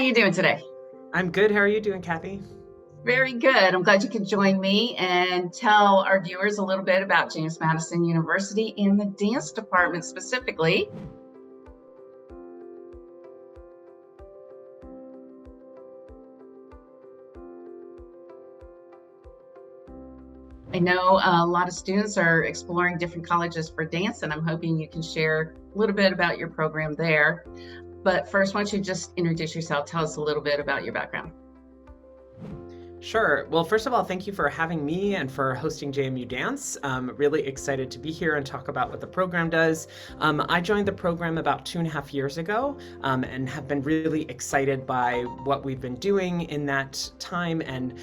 you doing today? I'm good. How are you doing, Kathy? Very good. I'm glad you could join me and tell our viewers a little bit about James Madison University in the dance department specifically. I know a lot of students are exploring different colleges for dance, and I'm hoping you can share a little bit about your program there. But first, why don't you just introduce yourself? Tell us a little bit about your background. Sure. Well, first of all, thank you for having me and for hosting JMU Dance. Really excited to be here and talk about what the program does. I joined the program about 2.5 years ago and have been really excited by what we've been doing in that time and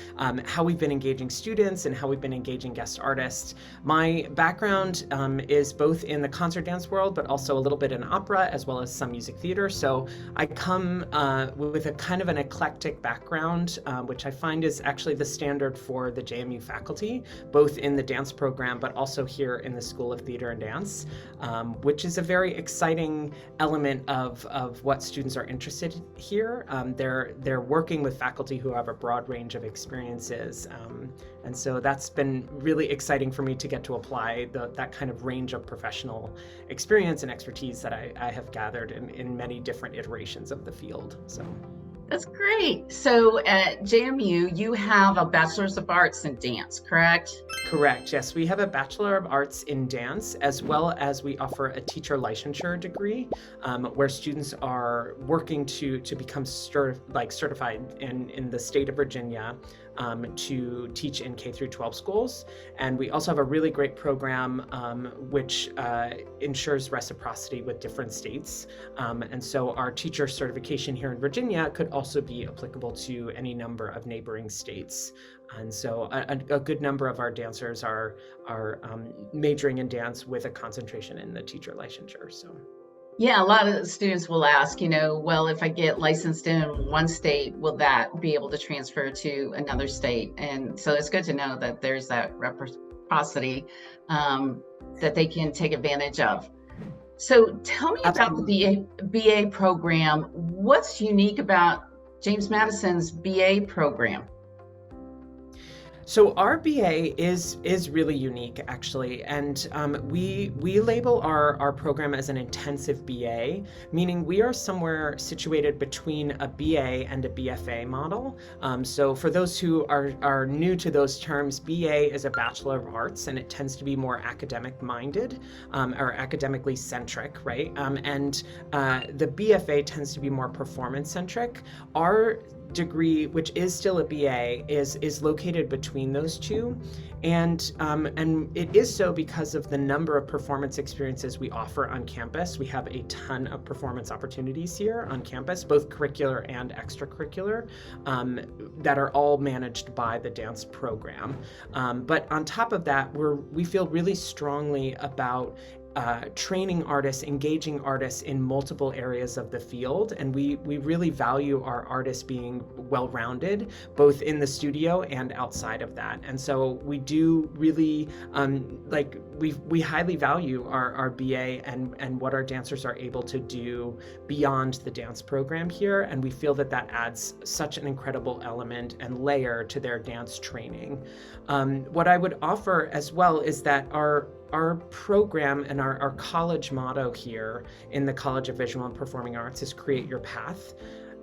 how we've been engaging students and how we've been engaging guest artists. My background is both in the concert dance world, but also a little bit in opera as well as some music theater. So I come with a kind of an eclectic background, which I find is actually the standard for the JMU faculty, both in the dance program, but also here in the School of Theater and Dance, which is a very exciting element of what students are interested here. They're working with faculty who have a broad range of experiences. And so that's been really exciting for me to get to apply that kind of range of professional experience and expertise that I have gathered in many different iterations of the field. So. That's great. So at JMU, you have a Bachelor's of Arts in Dance, correct? Correct. Yes, we have a Bachelor of Arts in Dance, as well as we offer a teacher licensure degree, where students are working to become certified in the state of Virginia to teach in K through 12 schools. And we also have a really great program which ensures reciprocity with different states. And so our teacher certification here in Virginia could also be applicable to any number of neighboring states. And so a good number of our dancers are majoring in dance with a concentration in the teacher licensure. So. Yeah, a lot of students will ask, well, if I get licensed in one state, will that be able to transfer to another state? And so it's good to know that there's that reciprocity that they can take advantage of. So tell me Absolutely. about the BA program. What's unique about James Madison's BA program? So our BA is really unique, actually, and we label our program as an intensive BA, meaning we are somewhere situated between a BA and a BFA model. So for those who are new to those terms, BA is a Bachelor of Arts, and it tends to be more academic-minded or academically centric, right? And the BFA tends to be more performance-centric. Our degree, which is still a BA, is located between those two, and it is so because of the number of performance experiences we offer on campus. We have a ton of performance opportunities here on campus, both curricular and extracurricular, that are all managed by the dance program. But on top of that, we feel really strongly about training artists, engaging artists in multiple areas of the field, and we really value our artists being well-rounded, both in the studio and outside of that. And so we do really we highly value our BA and what our dancers are able to do beyond the dance program here, and we feel that adds such an incredible element and layer to their dance training. What I would offer as well is that our program and our college motto here in the College of Visual and Performing Arts is create your path.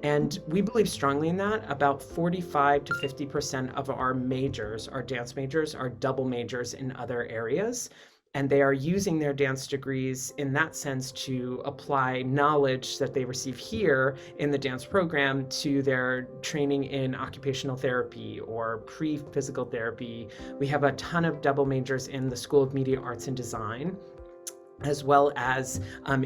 And we believe strongly in that. About 45 to 50% of our majors, our dance majors, are double majors in other areas. And they are using their dance degrees in that sense to apply knowledge that they receive here in the dance program to their training in occupational therapy or pre-physical therapy. We have a ton of double majors in the School of Media Arts and Design, as well as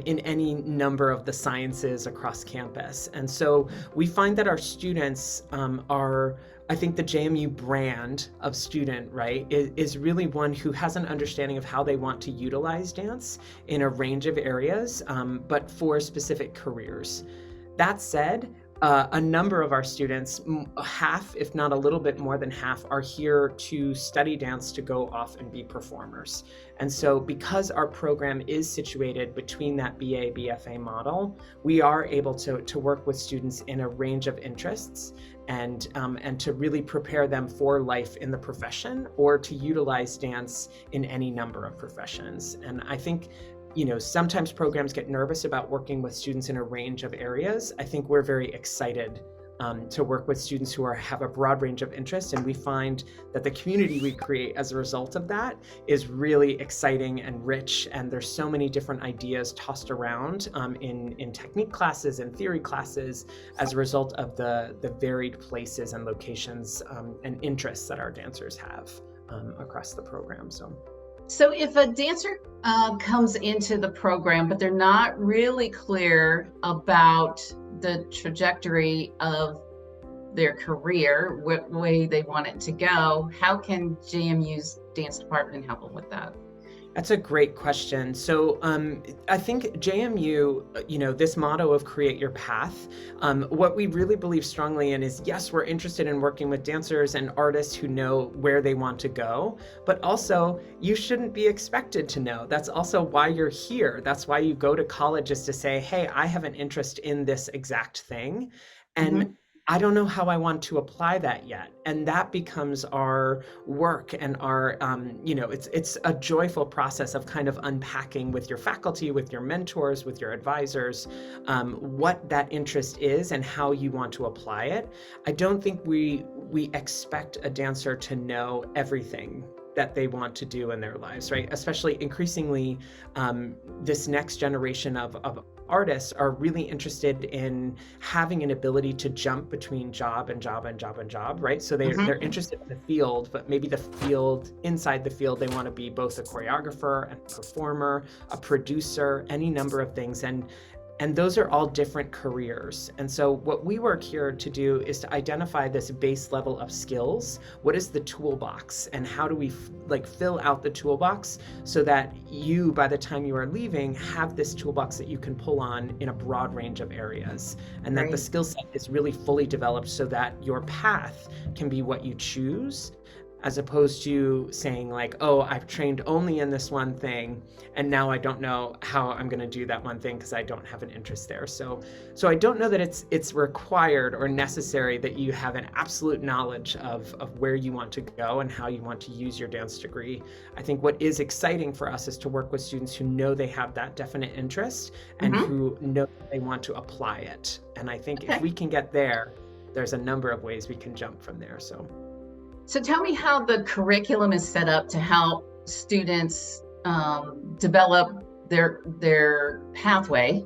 in any number of the sciences across campus. And so we find that our students are, I think the JMU brand of student, right, is really one who has an understanding of how they want to utilize dance in a range of areas, but for specific careers. That said, a number of our students, half, if not a little bit more than half, are here to study dance to go off and be performers. And so because our program is situated between that BA, BFA model, we are able to work with students in a range of interests and to really prepare them for life in the profession or to utilize dance in any number of professions. And I think sometimes programs get nervous about working with students in a range of areas. I think we're very excited to work with students who have a broad range of interests, and we find that the community we create as a result of that is really exciting and rich, and there's so many different ideas tossed around in technique classes and theory classes as a result of the varied places and locations and interests that our dancers have across the program. So if a dancer comes into the program, but they're not really clear about the trajectory of their career, what way they want it to go, how can JMU's dance department help them with that? That's a great question. So I think JMU, this motto of create your path, what we really believe strongly in is, yes, we're interested in working with dancers and artists who know where they want to go, but also you shouldn't be expected to know. That's also why you're here. That's why you go to college, is to say, hey, I have an interest in this exact thing. And I don't know how I want to apply that yet. And that becomes our work and our, it's a joyful process of kind of unpacking with your faculty, with your mentors, with your advisors, what that interest is and how you want to apply it. I don't think we expect a dancer to know everything that they want to do in their lives, right? Especially increasingly, this next generation of artists are really interested in having an ability to jump between job and job and job and job, right? So they're interested in the field, but maybe the field, inside the field, they want to be both a choreographer, a performer, a producer, any number of things. And those are all different careers. And so what we work here to do is to identify this base level of skills. What is the toolbox, and how do we fill out the toolbox so that you, by the time you are leaving, have this toolbox that you can pull on in a broad range of areas, and that the skill set is really fully developed so that your path can be what you choose, as opposed to saying like, oh, I've trained only in this one thing, and now I don't know how I'm going to do that one thing because I don't have an interest there. So I don't know that it's required or necessary that you have an absolute knowledge of where you want to go and how you want to use your dance degree. I think what is exciting for us is to work with students who know they have that definite interest and who know they want to apply it. And I think if we can get there, there's a number of ways we can jump from there. So tell me how the curriculum is set up to help students develop their pathway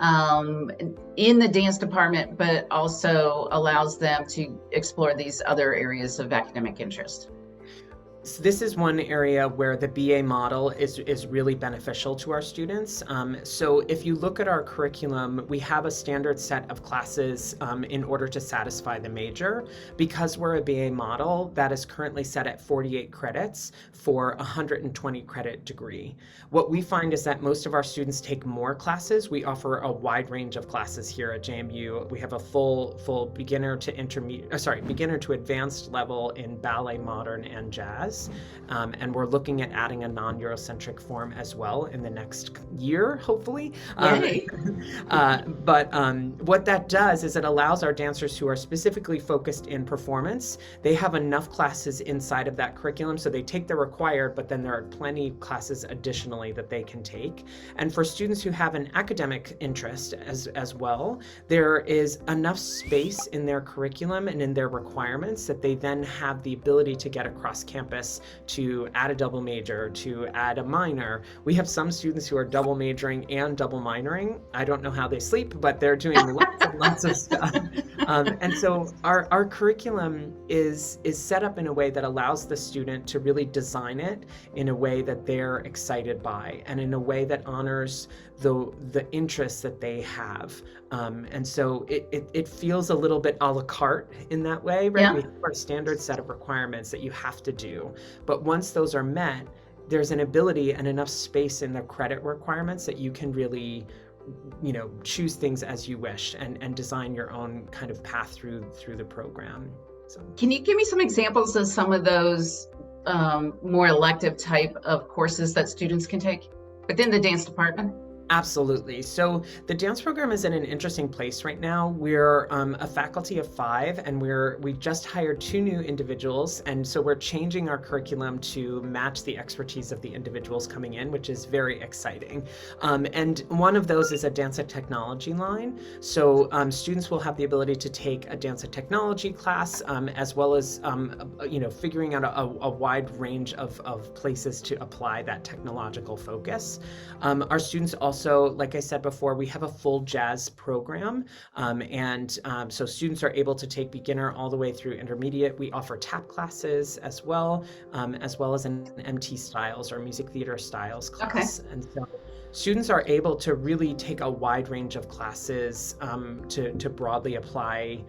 in the dance department, but also allows them to explore these other areas of academic interest. So this is one area where the BA model is really beneficial to our students. So if you look at our curriculum, we have a standard set of classes in order to satisfy the major. Because we're a BA model, that is currently set at 48 credits for a 120 credit degree. What we find is that most of our students take more classes. We offer a wide range of classes here at JMU. We have a full beginner to advanced level in ballet, modern, and jazz. And we're looking at adding a non-Eurocentric form as well in the next year, hopefully. But what that does is it allows our dancers who are specifically focused in performance, they have enough classes inside of that curriculum, so they take the required, but then there are plenty of classes additionally that they can take. And for students who have an academic interest as well, there is enough space in their curriculum and in their requirements that they then have the ability to get across campus to add a double major, to add a minor. We have some students who are double majoring and double minoring. I don't know how they sleep, but they're doing lots and lots of stuff. And so our curriculum is set up in a way that allows the student to really design it in a way that they're excited by, and in a way that honors the interests that they have. And so it feels a little bit a la carte in that way, right? We have our standard set of requirements that you have to do. But once those are met, there's an ability and enough space in the credit requirements that you can really choose things as you wish and design your own kind of path through the program. So. Can you give me some examples of some of those more elective type of courses that students can take within the dance department? Absolutely. So the dance program is in an interesting place right now. We're a faculty of 5, and we just hired 2 new individuals, and so we're changing our curriculum to match the expertise of the individuals coming in, which is very exciting. And one of those is a dance and technology line. So students will have the ability to take a dance and technology class, as well as figuring out a wide range of places to apply that technological focus. Our students also, like I said before, we have a full jazz program, so students are able to take beginner all the way through intermediate. We offer tap classes as well as an MT styles or music theater styles class. Okay. And so students are able to really take a wide range of classes to broadly apply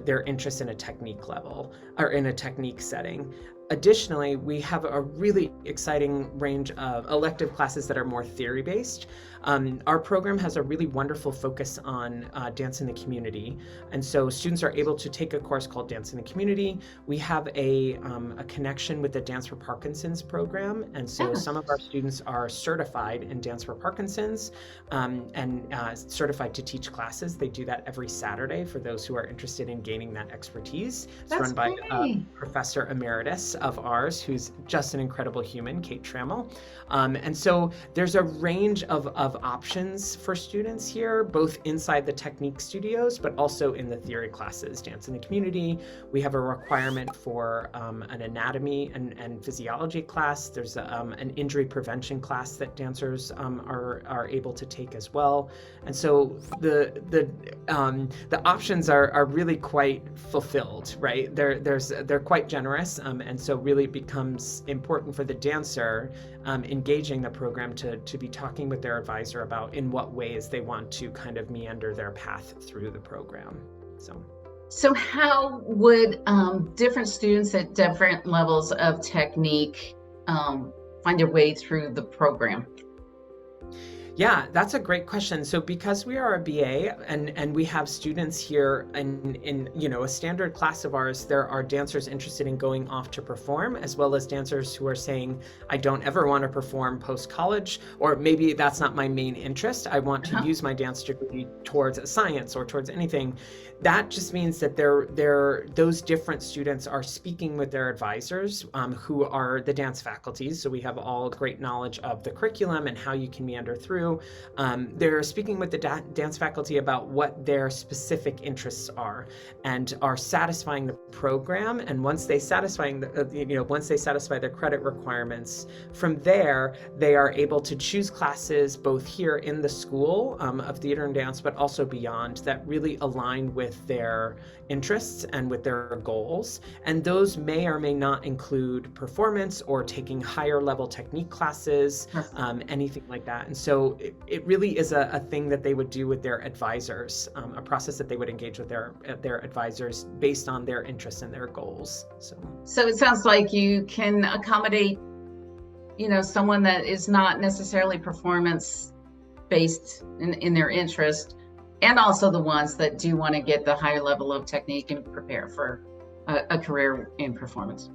their interest in a technique level or in a technique setting. Additionally, we have a really exciting range of elective classes that are more theory-based. Our program has a really wonderful focus on dance in the community. And so students are able to take a course called Dance in the Community. We have a connection with the Dance for Parkinson's program. And so some of our students are certified in Dance for Parkinson's and certified to teach classes. They do that every Saturday for those who are interested in gaining that expertise. It's run by a professor emeritus of ours, who's just an incredible human, Kate Trammell. And so there's a range of options for students here, both inside the technique studios, but also in the theory classes. Dance in the Community, we have a requirement for an anatomy and physiology class. There's an injury prevention class that dancers are able to take as well. And so the options are really quite fulfilled, right? They're quite generous, and so really becomes important for the dancer engaging the program to be talking with their advisor about in what ways they want to kind of meander their path through the program. So how would different students at different levels of technique find their way through the program? Yeah, that's a great question. So because we are a BA and we have students here in a standard class of ours, there are dancers interested in going off to perform, as well as dancers who are saying, I don't ever want to perform post-college, or maybe that's not my main interest. I want to use my dance degree towards science or towards anything. That just means that those different students are speaking with their advisors, who are the dance faculties. So we have all great knowledge of the curriculum and how you can meander through. They're speaking with the dance faculty about what their specific interests are and are satisfying the program. And once they satisfy their credit requirements, from there they are able to choose classes both here in the school of theater and dance, but also beyond, that really align with their interests and with their goals. And those may or may not include performance or taking higher level technique classes, anything like that. And so it really is a thing that they would do with their advisors, a process that they would engage with their advisors based on their interests and their goals. So it sounds like you can accommodate, someone that is not necessarily performance based in their interest, and also the ones that do want to get the higher level of technique and prepare for a career in performance.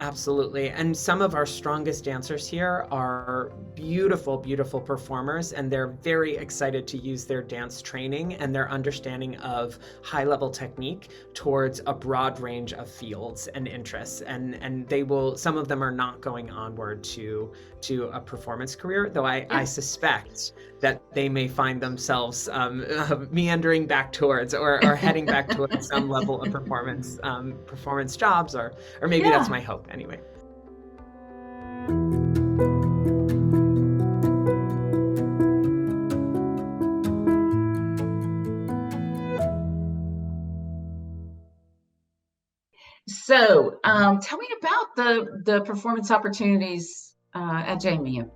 Absolutely. And some of our strongest dancers here are beautiful, beautiful performers, and they're very excited to use their dance training and their understanding of high-level technique towards a broad range of fields and interests. And some of them are not going onward to a performance career, though I suspect that they may find themselves meandering back towards or heading back towards some level of performance jobs, or maybe that's my hope anyway. So tell me about the performance opportunities at JMU.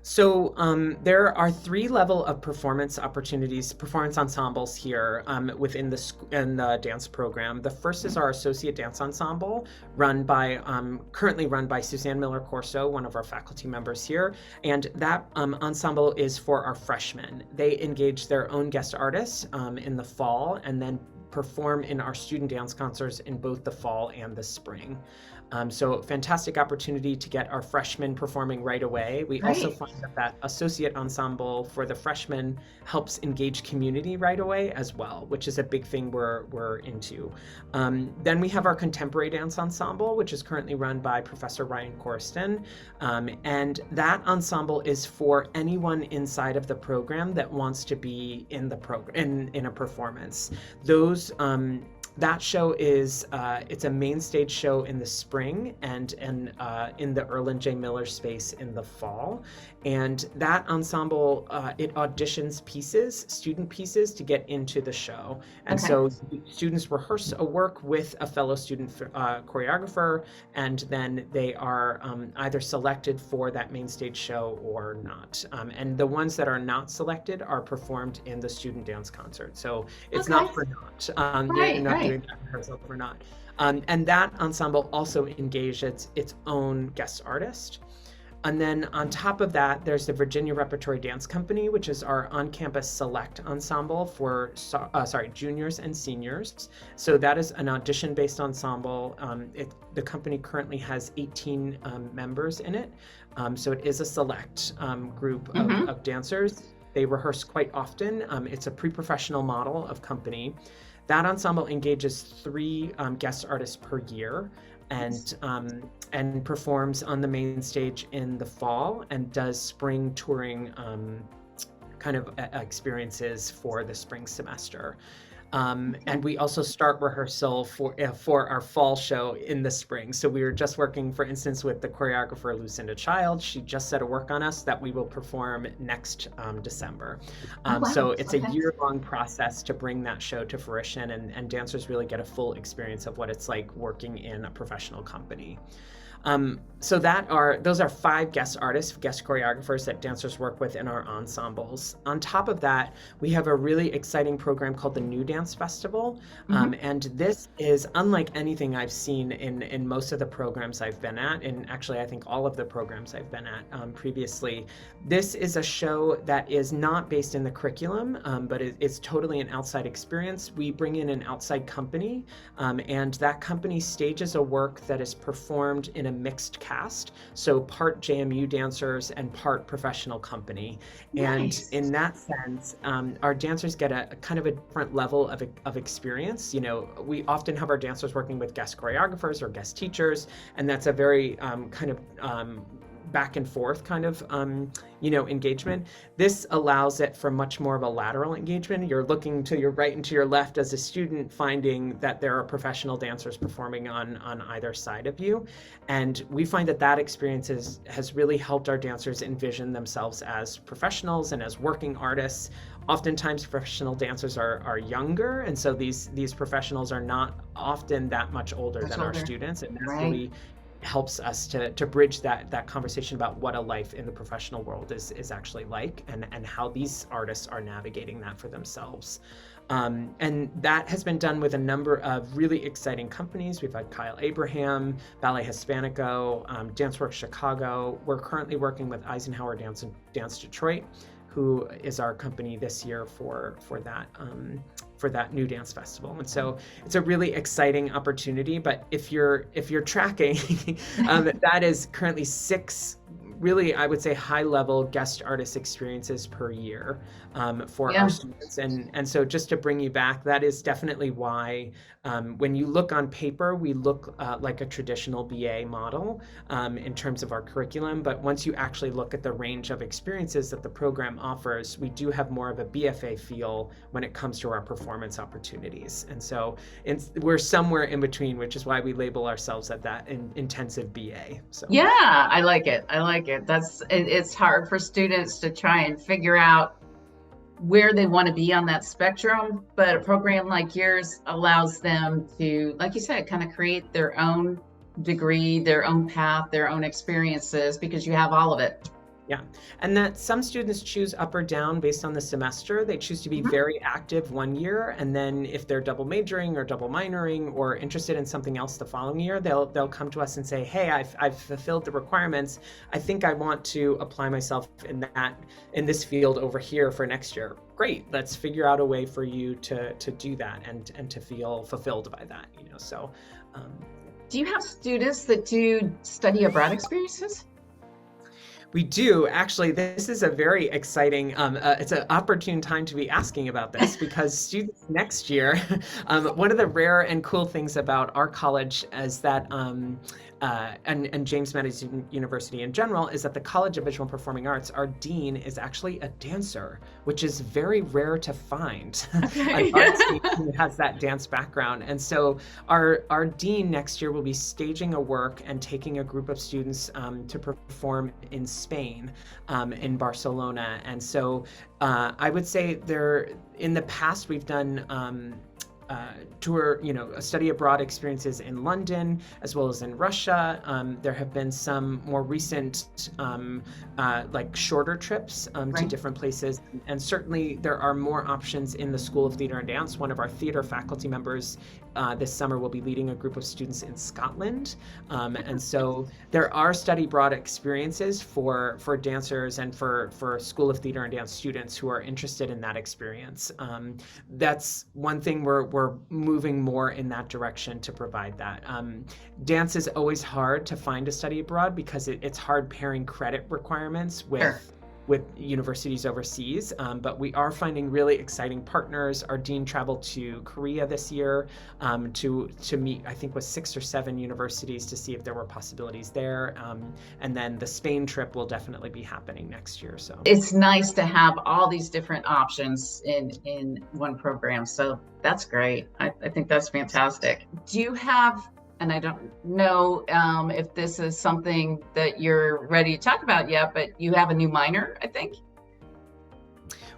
So there are three level of performance opportunities, performance ensembles here within in the dance program. The first is our associate dance ensemble, currently run by Suzanne Miller Corso, one of our faculty members here, and that ensemble is for our freshmen. They engage their own guest artists in the fall, and then perform in our student dance concerts in both the fall and the spring. So fantastic opportunity to get our freshmen performing right away. We also Right. find that associate ensemble for the freshmen helps engage community right away as well, which is a big thing we're into. Then we have our contemporary dance ensemble, which is currently run by Professor Ryan Corriston. And that ensemble is for anyone inside of the program that wants to be in the program in a performance. That show is it's a main stage show in the spring and in the Erland J. Miller space in the fall. And that ensemble, it auditions student pieces to get into the show. And Okay. so students rehearse a work with a fellow student choreographer, and then they are either selected for that main stage show or not. And the ones that are not selected are performed in the student dance concert. So it's Okay. not for naught. You're Right. not Right. doing that rehearsal for naught. And that ensemble also engages its own guest artist. And then on top of that, there's the Virginia Repertory Dance Company, which is our on-campus select ensemble for juniors and seniors. So that is an audition-based ensemble. The company currently has 18 members in it. So it is a select group of dancers. They rehearse quite often. It's a pre-professional model of company. That ensemble engages 3 guest artists per year, and performs on the main stage in the fall and does spring touring kind of experiences for the spring semester. And we also start rehearsal for our fall show in the spring. So we were just working, for instance, with the choreographer Lucinda Child. She just set a work on us that we will perform next December. Oh, wow. So it's Okay. a year-long process to bring that show to fruition, and dancers really get a full experience of what it's like working in a professional company. So those are 5 guest artists, guest choreographers that dancers work with in our ensembles. On top of that, we have a really exciting program called the New Dance Festival. And this is unlike anything I've seen in most of the programs I've been at, and actually I think all of the programs I've been at previously. This is a show that is not based in the curriculum, but it's totally an outside experience. We bring in an outside company, and that company stages a work that is performed in a mixed cast, so part JMU dancers and part professional company. Nice. And in that sense, our dancers get a kind of a different level of experience. We often have our dancers working with guest choreographers or guest teachers, and that's a very kind of back and forth kind of engagement. This allows it for much more of a lateral engagement. You're looking to your right and to your left as a student, finding that there are professional dancers performing on either side of you. And we find that experience has really helped our dancers envision themselves as professionals and as working artists. Oftentimes professional dancers are younger, and so these professionals are not often that much older than our students, and that's really helps us to bridge that conversation about what a life in the professional world is actually like, and how these artists are navigating that for themselves. And that has been done with a number of really exciting companies. We've had Kyle Abraham, Ballet Hispanico, DanceWorks Chicago. We're currently working with Eisenhower Dance Detroit, who is our company this year for that New Dance Festival. And so it's a really exciting opportunity. But if you're tracking, that is currently 6 really, I would say, high-level guest artist experiences per year for our students. And so just to bring you back, that is definitely why when you look on paper, we look like a traditional BA model in terms of our curriculum. But once you actually look at the range of experiences that the program offers, we do have more of a BFA feel when it comes to our performance opportunities. And so we're somewhere in between, which is why we label ourselves at that intensive BA. So Yeah, I like it. It's hard for students to try and figure out where they want to be on that spectrum, but a program like yours allows them to, like you said, kind of create their own degree, their own path, their own experiences, because you have all of it. Yeah, and that some students choose up or down based on the semester. They choose to be Mhm. very active one year, and then if they're double majoring or double minoring or interested in something else the following year, they'll come to us and say, "Hey, I've fulfilled the requirements. I think I want to apply myself in this field over here for next year." Great, let's figure out a way for you to do that and to feel fulfilled by that. So. Um, Do you have students that do study abroad experiences? We do. Actually, this is a very exciting, it's an opportune time to be asking about this because students next year, one of the rare and cool things about our college is that, and James Madison University in general, is that the College of Visual and Performing Arts, our dean is actually a dancer, which is very rare to find. An Okay. arts dean who has that dance background. And so our dean next year will be staging a work and taking a group of students to perform in Spain, in Barcelona. And so I would say in the past, we've done study abroad experiences in London as well as in Russia. There have been some more recent, like shorter trips to Right. different places. And certainly there are more options in the School of Theatre and Dance. One of our theater faculty members this summer will be leading a group of students in Scotland. And so there are study abroad experiences for dancers and for School of Theatre and Dance students who are interested in that experience. That's one thing we're moving more in that direction to provide that. Dance is always hard to find a study abroad because it's hard pairing credit requirements Sure. with universities overseas, but we are finding really exciting partners. Our dean traveled to Korea this year to meet, I think, with 6 or 7 universities to see if there were possibilities there. And then the Spain trip will definitely be happening next year. So It's nice to have all these different options in one program. So that's great. I think that's fantastic. Do you have, and I don't know if this is something that you're ready to talk about yet, but you have a new minor, I think.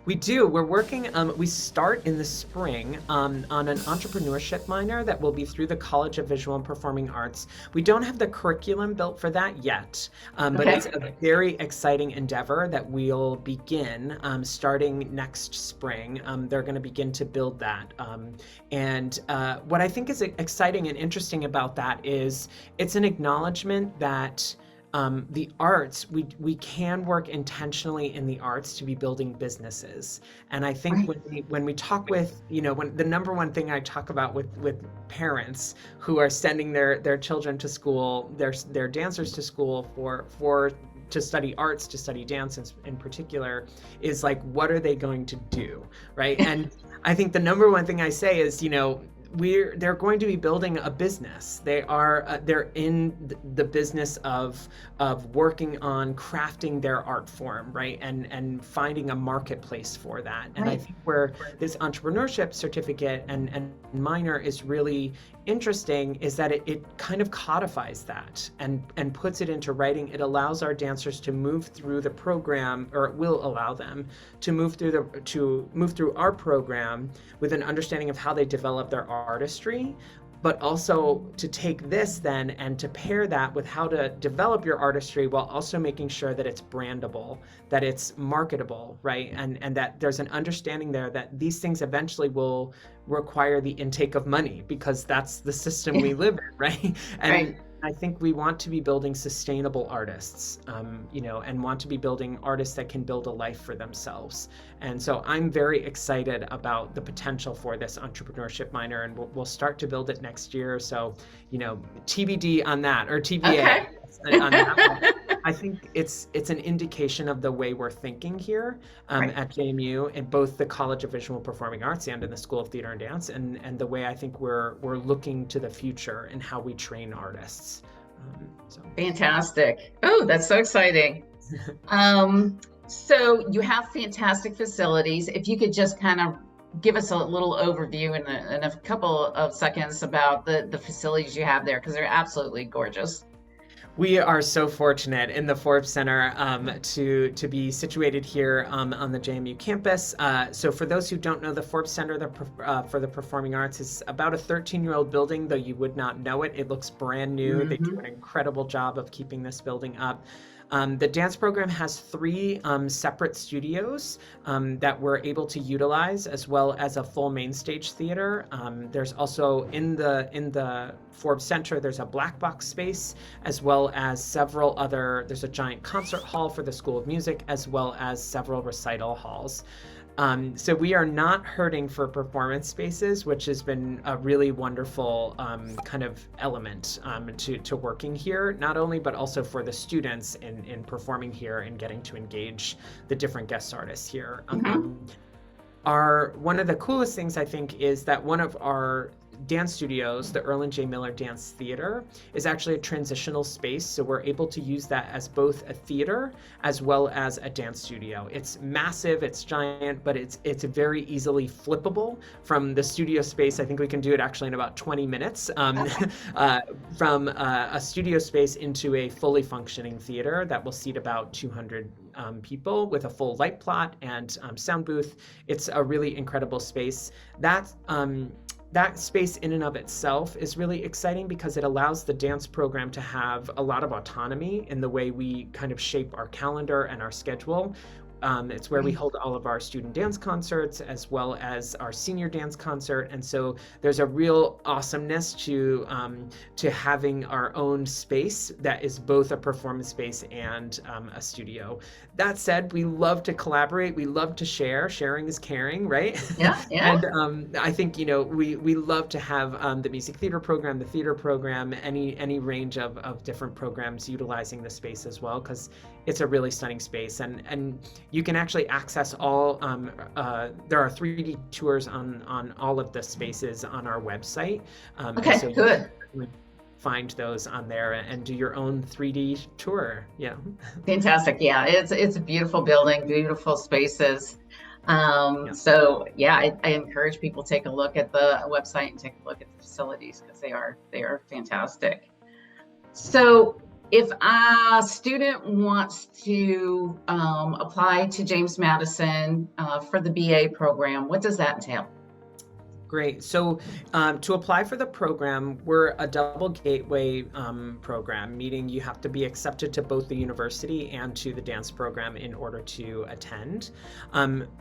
we do. We're working, we start in the spring on an entrepreneurship minor that will be through the College of Visual and Performing Arts. We don't have the curriculum built for that yet, but Okay. it's a very exciting endeavor that we'll begin starting next spring. They're going to begin to build that. And what I think is exciting and interesting about that is it's an acknowledgement that the arts, we can work intentionally in the arts to be building businesses. And I think Right. when we talk with, when the number one thing I talk about with parents who are sending their children to school, their dancers to school to study arts, to study dance in particular, is like, what are they going to do, right? And I think the number one thing I say is, they're going to be building a business. They're in the business of working on crafting their art form, right? And finding a marketplace for that. And I Right. think where this entrepreneurship certificate and minor is really interesting is that it kind of codifies that and puts it into writing. It allows our dancers to move through the program, or it will allow them to move through our program with an understanding of how they develop their artistry, but also to take this then and to pair that with how to develop your artistry while also making sure that it's brandable, that it's marketable, right? And that there's an understanding there that these things eventually will require the intake of money because that's the system we live in, right? And Right. I think we want to be building sustainable artists, and want to be building artists that can build a life for themselves. And so I'm very excited about the potential for this entrepreneurship minor, and we'll start to build it next year. So, TBD on that, or TBA on that one. I think it's an indication of the way we're thinking here Right. at JMU, in both the College of Visual and Performing Arts and in the School of Theatre and Dance, and the way I think we're looking to the future and how we train artists. So. Fantastic. Oh, that's so exciting. So you have fantastic facilities. If you could just kind of give us a little overview in a couple of seconds about the facilities you have there, because they're absolutely gorgeous. We are so fortunate in the Forbes Center to be situated here on the JMU campus. So for those who don't know, the Forbes Center for the Performing Arts is about a 13-year-old building, though you would not know it. It looks brand new. They do an incredible job of keeping this building up. The dance program has three separate studios that we're able to utilize, as well as a full main stage theater. There's also in the Forbes Center, there's a black box space, as well as several other, there's a giant concert hall for the School of Music, as well as several recital halls. So we are not hurting for performance spaces, which has been a really wonderful kind of element to working here, not only, but also for the students in performing here and getting to engage the different guest artists here. One of the coolest things, I think, is that one of our dance studios, the Erland J. Miller Dance Theater, is actually a transitional space. So we're able to use that as both a theater as well as a dance studio. It's massive, it's giant, but it's very easily flippable from the studio space. I think we can do it actually in about 20 minutes from a studio space into a fully functioning theater that will seat about 200 people with a full light plot and sound booth. It's a really incredible space. That space in and of itself is really exciting because it allows the dance program to have a lot of autonomy in the way we kind of shape our calendar and our schedule. It's where we hold all of our student dance concerts as well as our senior dance concert. And so there's a real awesomeness to having our own space that is both a performance space and a studio. That said, we love to collaborate. We love to share. Sharing is caring, right? Yeah, yeah. And I think, we love to have the music theater program, the theater program, any range of different programs utilizing the space as well, because it's a really stunning space. And you can actually access all, there are 3D tours on all of the spaces on our website. Okay, so good. You can find those on there and do your own 3D tour. Yeah. Fantastic. Yeah, it's a beautiful building, beautiful spaces. So yeah, I encourage people to take a look at the website and take a look at the facilities because they are fantastic. So if a student wants to apply to James Madison for the BA program, what does that entail? Great. So to apply for the program, we're a double gateway program, meaning you have to be accepted to both the university and to the dance program in order to attend.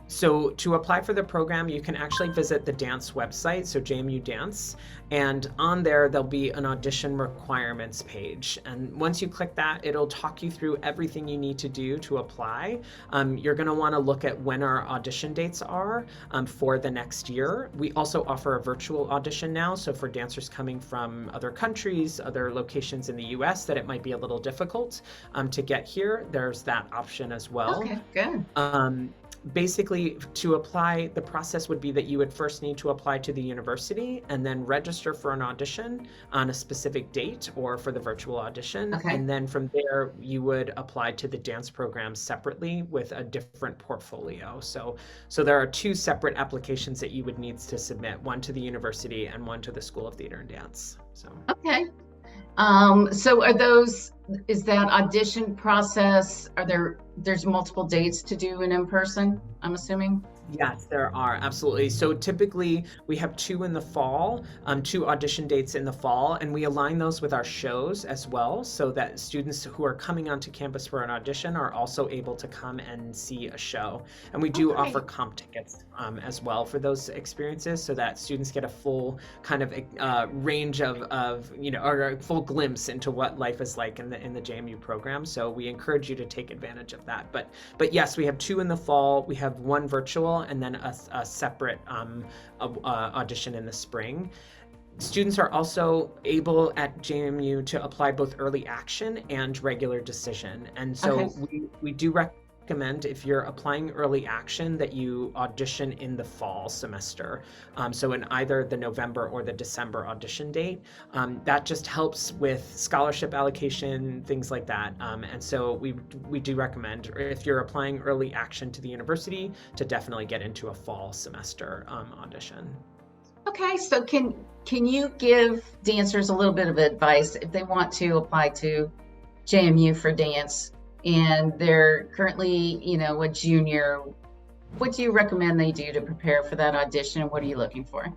So to apply for the program, you can actually visit the dance website, so JMU Dance, and on there, there'll be an audition requirements page. And once you click that, it'll talk you through everything you need to do to apply. You're going to want to look at when our audition dates are for the next year. We also offer a virtual audition now, so for dancers coming from other countries, other locations in the US that it might be a little difficult to get here, there's that option as well. Okay, good. Basically, to apply, the process would be that you would first need to apply to the university and then register for an audition on a specific date or for the virtual audition. Okay. And then from there, you would apply to the dance program separately with a different portfolio. So there are two separate applications that you would need to submit, one to the university and one to the School of Theater and Dance. So. Okay. So is that audition process, there's multiple dates to do an in-person, I'm assuming? Yes, there are, absolutely. So typically we have two in the fall, two audition dates in the fall, and we align those with our shows as well, so that students who are coming onto campus for an audition are also able to come and see a show. And we do offer comp tickets as well for those experiences, so that students get a full kind of range of or a full glimpse into what life is like in the JMU program. So we encourage you to take advantage of that. But yes, we have two in the fall. We have one virtual and then a separate audition in the spring. Students are also able at JMU to apply both early action and regular decision. And so we do recommend, if you're applying early action, that you audition in the fall semester. So in either the November or the December audition date. That just helps with scholarship allocation, things like that. And so we do recommend, if you're applying early action to the university, to definitely get into a fall semester audition. Okay, so can you give dancers a little bit of advice if they want to apply to JMU for dance and they're currently, a junior? What do you recommend they do to prepare for that audition? What are you looking for?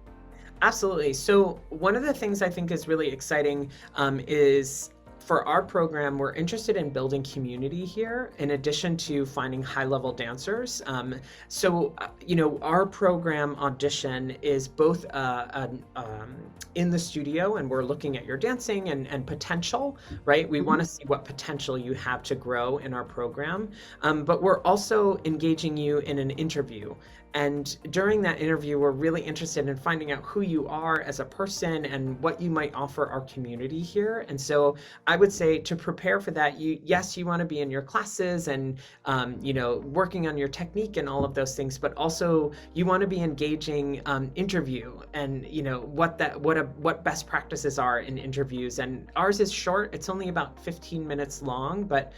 Absolutely. So one of the things I think is really exciting is for our program, we're interested in building community here in addition to finding high-level dancers. Our program audition is both in the studio, and we're looking at your dancing and potential, right? We want to see what potential you have to grow in our program, but we're also engaging you in an interview. And during that interview, we're really interested in finding out who you are as a person and what you might offer our community here. And so I would say to prepare for that, you want to be in your classes and, working on your technique and all of those things, but also you want to be engaging interview and, what best practices are in interviews. And ours is short. It's only about 15 minutes long, but,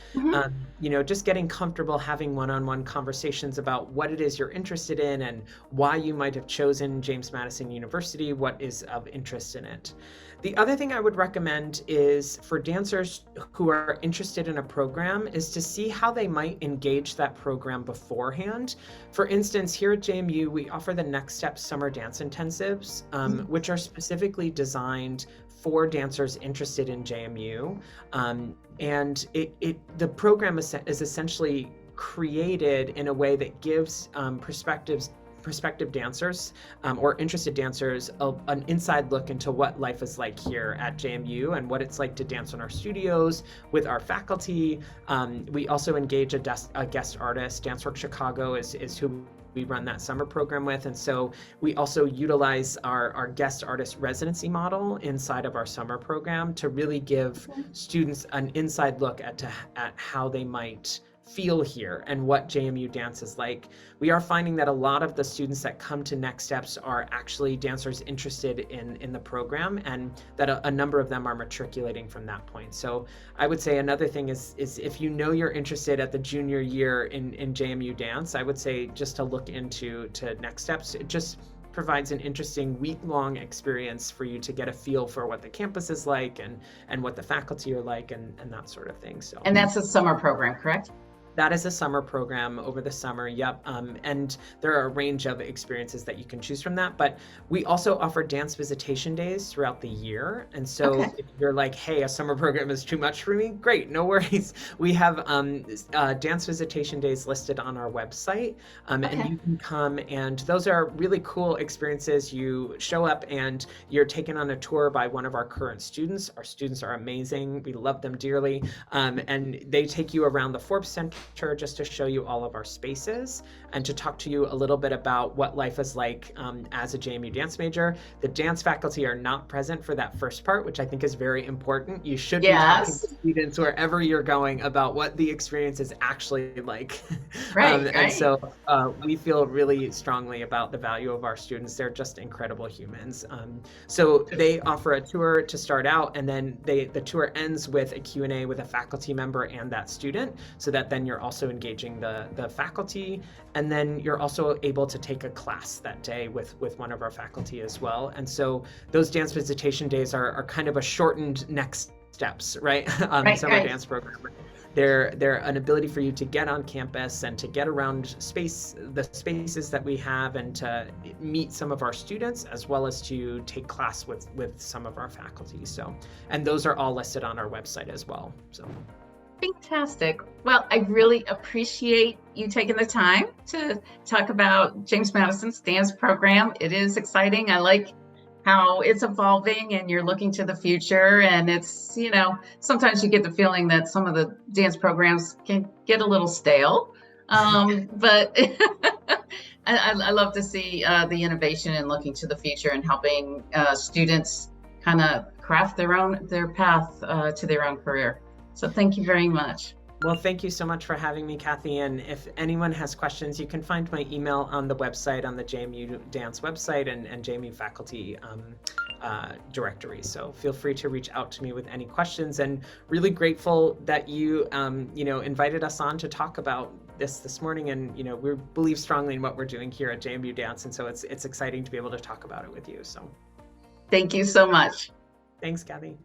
just getting comfortable having one-on-one conversations about what it is you're interested in and why you might have chosen James Madison University, what is of interest in it. The other thing I would recommend is for dancers who are interested in a program is to see how they might engage that program beforehand. For instance, here at JMU, we offer the Next Step Summer Dance Intensives, which are specifically designed for dancers interested in JMU. And the program is essentially created in a way that gives prospective dancers or interested dancers an inside look into what life is like here at JMU and what it's like to dance in our studios with our faculty. We also engage a guest artist. Dance Work Chicago is who we run that summer program with. And so we also utilize our guest artist residency model inside of our summer program to really give students an inside look at how they might feel here and what JMU dance is like. We are finding that a lot of the students that come to Next Steps are actually dancers interested in the program, and that a number of them are matriculating from that point. So I would say another thing is if you're interested at the junior year in JMU dance, I would say just to look into Next Steps. It just provides an interesting week-long experience for you to get a feel for what the campus is like and what the faculty are like and that sort of thing. So, and that's a summer program, correct? That is a summer program over the summer, yep. And there are a range of experiences that you can choose from that. But we also offer dance visitation days throughout the year. And so if you're like, hey, a summer program is too much for me, great, no worries. We have dance visitation days listed on our website. And you can come, and those are really cool experiences. You show up and you're taken on a tour by one of our current students. Our students are amazing. We love them dearly. And they take you around the Forbes Center just to show you all of our spaces and to talk to you a little bit about what life is like as a JMU dance major. The dance faculty are not present for that first part, which I think is very important. You should be talking to students wherever you're going about what the experience is actually like. Right. And so we feel really strongly about the value of our students. They're just incredible humans. So they offer a tour to start out, and then the tour ends with a Q&A with a faculty member and that student, so that then you're also engaging the faculty, and then you're also able to take a class that day with one of our faculty as well. And so those dance visitation days are kind of a shortened Next Steps, right? Summer dance program. They're an ability for you to get on campus and to get around the spaces that we have, and to meet some of our students, as well as to take class with some of our faculty. So, and those are all listed on our website as well. So. Fantastic. Well, I really appreciate you taking the time to talk about James Madison's dance program. It is exciting. I like how it's evolving and you're looking to the future. And it's, sometimes you get the feeling that some of the dance programs can get a little stale. But I love to see the innovation and looking to the future and helping students kind of craft their path to their own career. So thank you very much. Well, thank you so much for having me, Kathy. And if anyone has questions, you can find my email on the website, on the JMU Dance website and JMU faculty directory. So feel free to reach out to me with any questions. And really grateful that you, invited us on to talk about this morning. And, we believe strongly in what we're doing here at JMU Dance. And so it's exciting to be able to talk about it with you. So thank you so much. Thanks, Kathy.